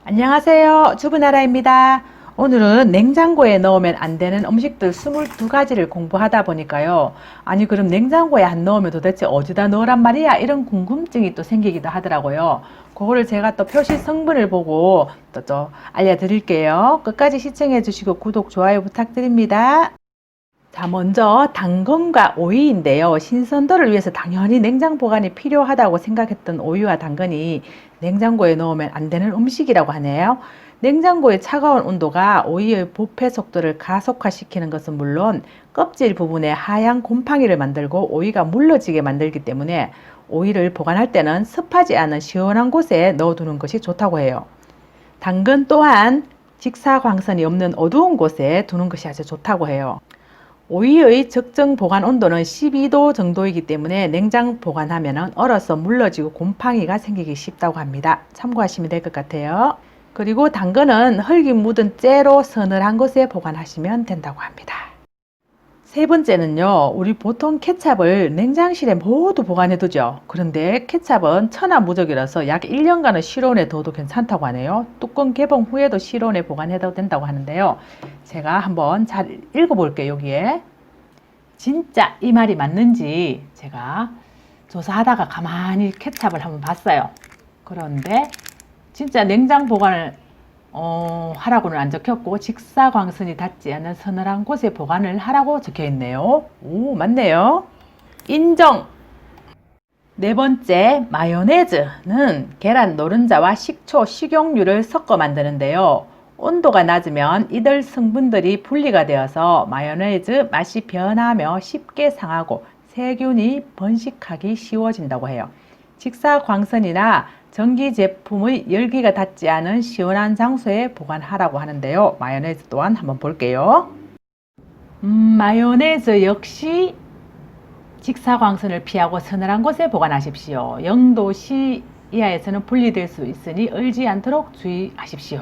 안녕하세요. 주부나라입니다. 오늘은 냉장고에 넣으면 안 되는 음식들 22가지를 공부하다 보니까요. 아니 그럼 냉장고에 안 넣으면 도대체 어디다 넣으란 말이야? 이런 궁금증이 또 생기기도 하더라고요. 그거를 제가 또 표시 성분을 보고 또 알려드릴게요. 끝까지 시청해 주시고 구독, 좋아요 부탁드립니다. 자, 먼저 당근과 오이인데요. 신선도를 위해서 당연히 냉장 보관이 필요하다고 생각했던 오이와 당근이 냉장고에 넣으면 안 되는 음식이라고 하네요. 냉장고의 차가운 온도가 오이의 부패 속도를 가속화시키는 것은 물론 껍질 부분에 하얀 곰팡이를 만들고 오이가 물러지게 만들기 때문에 오이를 보관할 때는 습하지 않은 시원한 곳에 넣어두는 것이 좋다고 해요. 당근 또한 직사광선이 없는 어두운 곳에 두는 것이 아주 좋다고 해요. 오이의 적정 보관 온도는 12도 정도이기 때문에 냉장 보관하면 얼어서 물러지고 곰팡이가 생기기 쉽다고 합니다. 참고하시면 될 것 같아요. 그리고 당근은 흙이 묻은 째로 서늘한 곳에 보관하시면 된다고 합니다. 세 번째는요, 우리 보통 케찹을 냉장실에 모두 보관해 두죠. 그런데 케찹은 천하무적이라서 약 1년간은 실온에 둬도 괜찮다고 하네요. 뚜껑 개봉 후에도 실온에 보관해도 된다고 하는데요. 제가 한번 잘 읽어볼게요. 여기에 진짜 이 말이 맞는지 제가 조사하다가 가만히 케찹을 한번 봤어요. 그런데 진짜 냉장 보관을 하라고는 안 적혔고 직사광선이 닿지 않는 서늘한 곳에 보관을 하라고 적혀 있네요. 오, 맞네요. 인정. 네 번째, 마요네즈는 계란 노른자와 식초, 식용유를 섞어 만드는데요. 온도가 낮으면 이들 성분들이 분리가 되어서 마요네즈 맛이 변하며 쉽게 상하고 세균이 번식하기 쉬워진다고 해요. 직사광선이나 전기 제품의 열기가 닿지 않은 시원한 장소에 보관하라고 하는데요. 마요네즈 또한 한번 볼게요. 마요네즈 역시 직사광선을 피하고 서늘한 곳에 보관하십시오. 0도 이하에서는 분리될 수 있으니 얼지 않도록 주의하십시오.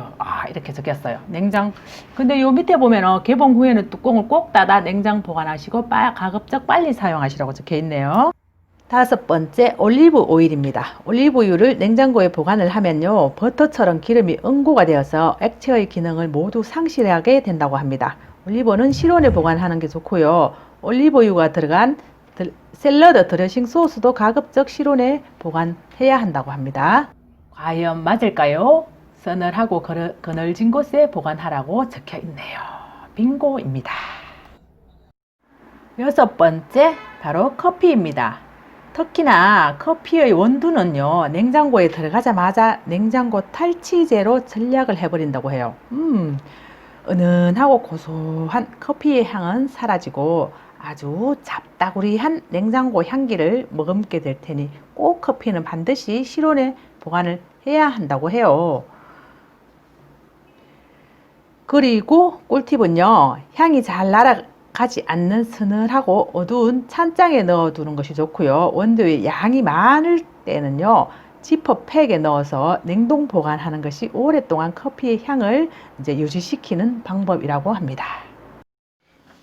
이렇게 적혔어요. 냉장. 근데 요 밑에 보면 개봉 후에는 뚜껑을 꼭 닫아 냉장 보관하시고 가급적 빨리 사용하시라고 적혀 있네요. 다섯 번째, 올리브 오일입니다. 올리브유를 냉장고에 보관을 하면요, 버터처럼 기름이 응고가 되어서 액체의 기능을 모두 상실하게 된다고 합니다. 올리브는 실온에 보관하는 게 좋고요. 올리브유가 들어간 샐러드 드레싱 소스도 가급적 실온에 보관해야 한다고 합니다. 과연 맞을까요? 서늘하고 그늘진 곳에 보관하라고 적혀 있네요. 빙고입니다. 여섯 번째, 바로 커피입니다. 특히나 커피의 원두는요, 냉장고에 들어가자마자 냉장고 탈취제로 전락을 해버린다고 해요. 은은하고 고소한 커피의 향은 사라지고 아주 잡다구리한 냉장고 향기를 머금게 될 테니 꼭 커피는 반드시 실온에 보관을 해야 한다고 해요. 그리고 꿀팁은요, 향이 잘 날아가지 않는 서늘하고 어두운 찬장에 넣어두는 것이 좋고요. 원두의 양이 많을 때는요, 지퍼팩에 넣어서 냉동 보관하는 것이 오랫동안 커피의 향을 유지시키는 방법이라고 합니다.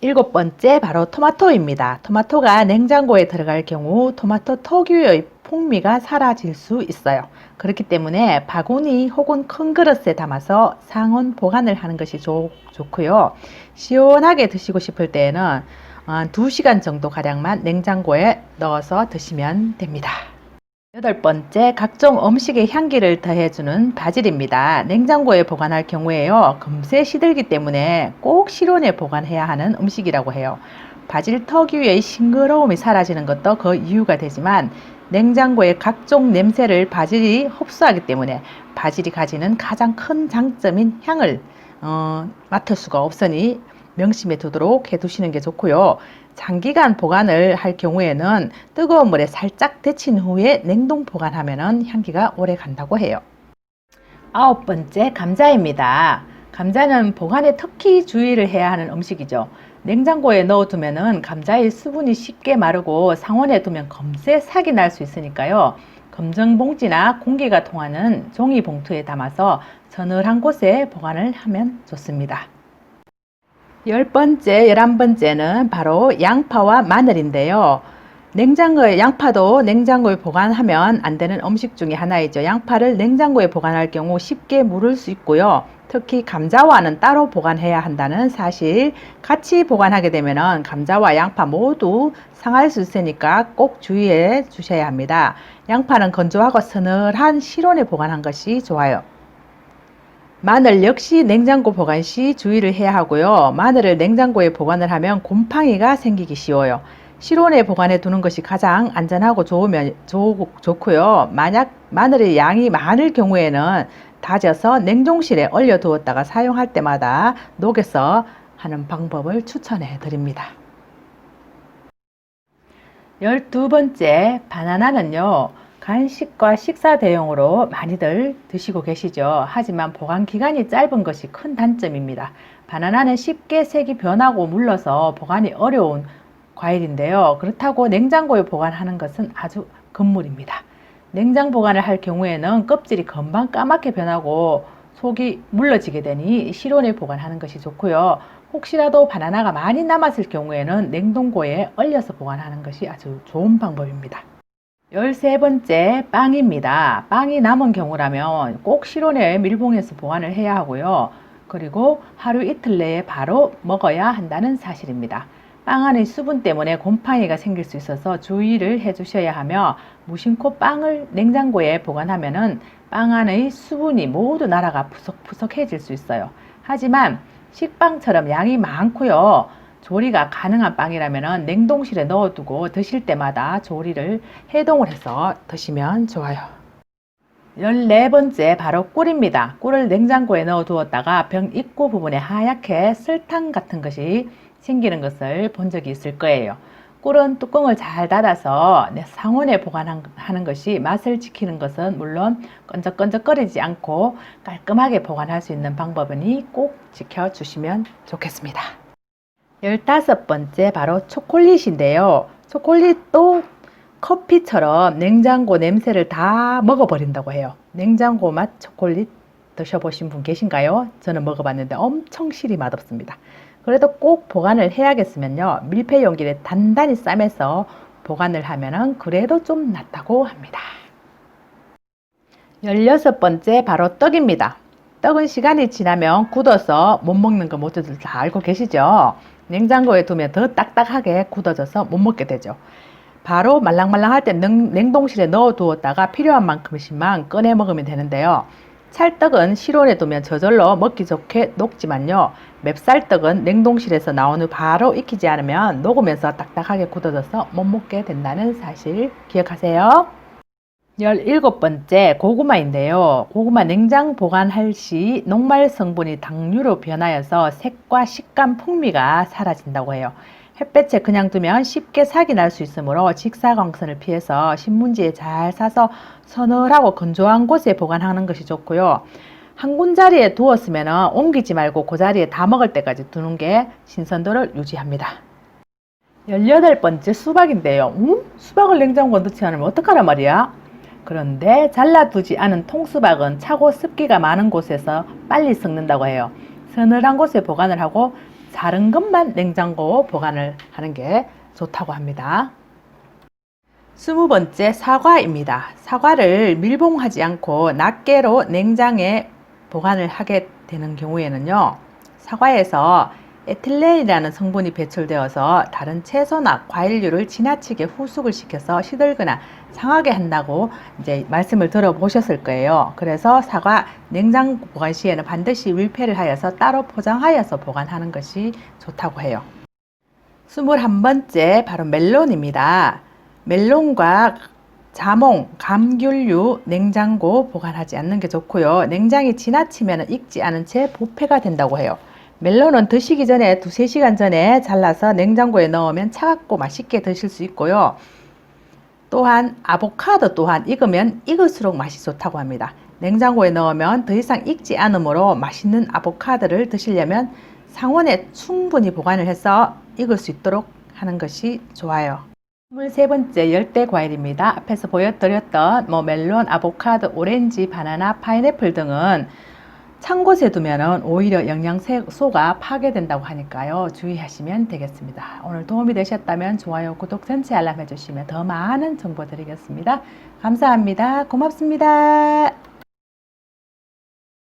일곱 번째, 바로 토마토입니다. 토마토가 냉장고에 들어갈 경우 토마토 특유의 풍미가 사라질 수 있어요. 그렇기 때문에 바구니 혹은 큰 그릇에 담아서 상온 보관을 하는 것이 좋고요. 시원하게 드시고 싶을 때에는 2시간 정도 가량만 냉장고에 넣어서 드시면 됩니다. 여덟 번째, 각종 음식의 향기를 더해주는 바질입니다. 냉장고에 보관할 경우에요, 금세 시들기 때문에 꼭 실온에 보관해야 하는 음식이라고 해요. 바질 특유의 싱그러움이 사라지는 것도 그 이유가 되지만 냉장고의 각종 냄새를 바질이 흡수하기 때문에 바질이 가지는 가장 큰 장점인 향을 맡을 수가 없으니 명심해 두도록 해두시는 게 좋고요. 장기간 보관을 할 경우에는 뜨거운 물에 살짝 데친 후에 냉동 보관하면 향기가 오래 간다고 해요. 아홉 번째, 감자입니다. 감자는 보관에 특히 주의를 해야 하는 음식이죠. 냉장고에 넣어두면 감자의 수분이 쉽게 마르고 상온에 두면 금세 sak이 날 수 있으니까요. 검정 봉지나 공기가 통하는 종이 봉투에 담아서 서늘한 곳에 보관을 하면 좋습니다. 11번째는 바로 양파와 마늘인데요. 양파도 냉장고에 보관하면 안 되는 음식 중에 하나이죠. 양파를 냉장고에 보관할 경우 쉽게 무를 수 있고요. 특히 감자와는 따로 보관해야 한다는 사실, 같이 보관하게 되면 감자와 양파 모두 상할 수 있으니까 꼭 주의해 주셔야 합니다. 양파는 건조하고 서늘한 실온에 보관한 것이 좋아요. 마늘 역시 냉장고 보관 시 주의를 해야 하고요. 마늘을 냉장고에 보관을 하면 곰팡이가 생기기 쉬워요. 실온에 보관해 두는 것이 가장 안전하고 좋고요. 만약 마늘의 양이 많을 경우에는 다져서 냉동실에 얼려 두었다가 사용할 때마다 녹여서 하는 방법을 추천해 드립니다. 12번째, 바나나는요, 간식과 식사 대용으로 많이들 드시고 계시죠. 하지만 보관 기간이 짧은 것이 큰 단점입니다. 바나나는 쉽게 색이 변하고 물러서 보관이 어려운 과일인데요. 그렇다고 냉장고에 보관하는 것은 아주 금물입니다. 냉장 보관을 할 경우에는 껍질이 금방 까맣게 변하고 속이 물러지게 되니 실온에 보관하는 것이 좋고요. 혹시라도 바나나가 많이 남았을 경우에는 냉동고에 얼려서 보관하는 것이 아주 좋은 방법입니다. 13번째, 빵입니다. 빵이 남은 경우라면 꼭 실온에 밀봉해서 보관을 해야 하고요. 그리고 하루 이틀 내에 바로 먹어야 한다는 사실입니다. 빵 안의 수분 때문에 곰팡이가 생길 수 있어서 주의를 해 주셔야 하며, 무심코 빵을 냉장고에 보관하면은 빵 안의 수분이 모두 날아가 푸석푸석해질 수 있어요. 하지만 식빵처럼 양이 많고요, 조리가 가능한 빵이라면 냉동실에 넣어두고 드실 때마다 조리를 해동을 해서 드시면 좋아요. 14번째, 바로 꿀입니다. 꿀을 냉장고에 넣어 두었다가 병 입구 부분에 하얗게 설탕 같은 것이 생기는 것을 본 적이 있을 거예요. 꿀은 뚜껑을 잘 닫아서 상온에 보관하는 것이 맛을 지키는 것은 물론 끈적끈적거리지 않고 깔끔하게 보관할 수 있는 방법이니 꼭 지켜주시면 좋겠습니다. 15번째, 바로 초콜릿인데요. 초콜릿도 커피처럼 냉장고 냄새를 다 먹어버린다고 해요. 냉장고 맛 초콜릿 드셔보신 분 계신가요? 저는 먹어봤는데 엄청 실이 맛없습니다. 그래도 꼭 보관을 해야겠으면요, 밀폐 용기에 단단히 싸매서 보관을 하면은 그래도 좀 낫다고 합니다. 16번째, 바로 떡입니다. 떡은 시간이 지나면 굳어서 못 먹는 거 모두들 다 알고 계시죠? 냉장고에 두면 더 딱딱하게 굳어져서 못 먹게 되죠. 바로 말랑말랑할 때 냉동실에 넣어 두었다가 필요한 만큼씩만 꺼내 먹으면 되는데요. 찰떡은 실온에 두면 저절로 먹기 좋게 녹지만요, 맵쌀떡은 냉동실에서 나온 후 바로 익히지 않으면 녹으면서 딱딱하게 굳어져서 못 먹게 된다는 사실 기억하세요. 17번째, 고구마인데요. 고구마 냉장 보관할 시 녹말 성분이 당류로 변하여서 색과 식감, 풍미가 사라진다고 해요. 햇볕에 그냥 두면 쉽게 sak이 날 수 있으므로 직사광선을 피해서 신문지에 잘 싸서 서늘하고 건조한 곳에 보관하는 것이 좋고요. 한 군자리에 두었으면 옮기지 말고 그 자리에 다 먹을 때까지 두는 게 신선도를 유지합니다. 18번째, 수박인데요. 수박을 냉장고에 넣지 않으면 어떡하란 말이야? 그런데 잘라두지 않은 통수박은 차고 습기가 많은 곳에서 빨리 썩는다고 해요. 서늘한 곳에 보관을 하고 자른 것만 냉장고 보관을 하는 게 좋다고 합니다. 20번째, 사과입니다. 사과를 밀봉하지 않고 낱개로 냉장에 보관을 하게 되는 경우에는요, 사과에서 에틸렌이라는 성분이 배출되어서 다른 채소나 과일류를 지나치게 후숙을 시켜서 시들거나 상하게 한다고 이제 말씀을 들어보셨을 거예요. 그래서 사과 냉장 보관 시에는 반드시 밀폐를 하여서 따로 포장하여서 보관하는 것이 좋다고 해요. 21번째, 바로 멜론입니다. 멜론과 자몽, 감귤류 냉장고 보관하지 않는 게 좋고요. 냉장이 지나치면 익지 않은 채 부패가 된다고 해요. 멜론은 드시기 전에 2-3시간 전에 잘라서 냉장고에 넣으면 차갑고 맛있게 드실 수 있고요. 또한 아보카도 또한 익으면 익을수록 맛이 좋다고 합니다. 냉장고에 넣으면 더 이상 익지 않으므로 맛있는 아보카도를 드시려면 상온에 충분히 보관을 해서 익을 수 있도록 하는 것이 좋아요. 23번째, 열대 과일입니다. 앞에서 보여드렸던 멜론, 아보카도, 오렌지, 바나나, 파인애플 등은 찬 곳에 두면은 오히려 영양소가 파괴된다고 하니까요. 주의하시면 되겠습니다. 오늘 도움이 되셨다면 좋아요, 구독, 전체 알람 해주시면 더 많은 정보 드리겠습니다. 감사합니다. 고맙습니다.